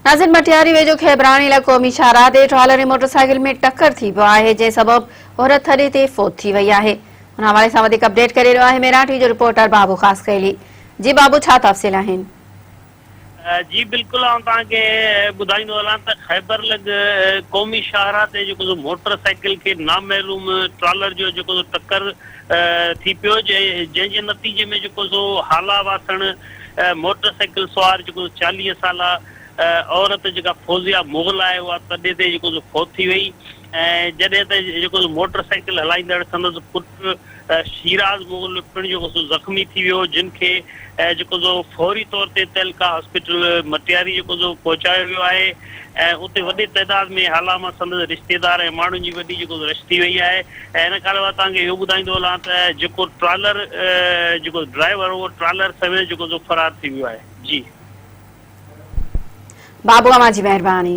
नाज़िन मटियारी वेझो खेबराणी इलाइक़ो क़ौमी शाहराह ते ट्रॉलर ऐं मोटरसाइकिल में टक्कर थी पियो आहे, जंहिं सबबि औरत थॾे ते फ़ौत थी वई आहे। हुन हवाले सां वधीक अपडेट करे रहियो आहे मेराठी जो रिपोर्टर बाबू ख़ासि कयली। जी बाबू, छा तफ़सील आहिनि? जी बिल्कुल तव्हांखे ॿुधाईंदो हलां त ख़ैबर लग क़ौमी शाहराह ते जेको मोटरसाइकिल खे नामालूम ट्रॉलर जो जेको टक्कर थी पियो, जंहिंजे नतीजे में जेको हाला वासण मोटरसाइकिल सवार जेको 40 साला औरत जेका फौजिया मुग़ल आहे, उहा तॾहिं ते जेको फ़ौत थी वई। ऐं जॾहिं त जेको मोटरसाइकिल हलाईंदड़ संदसि पुटु शीराज़ मुग़ल पिणु जेको ज़ख़्मी थी वियो, जिन खे जेको फौरी तौर ते तहलका हॉस्पिटल मटियारी जेको पहुचायो वियो आहे। ऐं उते वॾे तइदाद में हालामा संदसि रिश्तेदार ऐं माण्हुनि जी वॾी जेको रश थी वई आहे। ऐं हिन खां अलावा तव्हांखे इहो ॿुधाईंदो हलां त जेको ट्रॉलर जेको ड्राइवर उहो ट्रॉलर समेत जेको फरार थी वियो आहे। जी बाबू, अमां जी महिरबानी।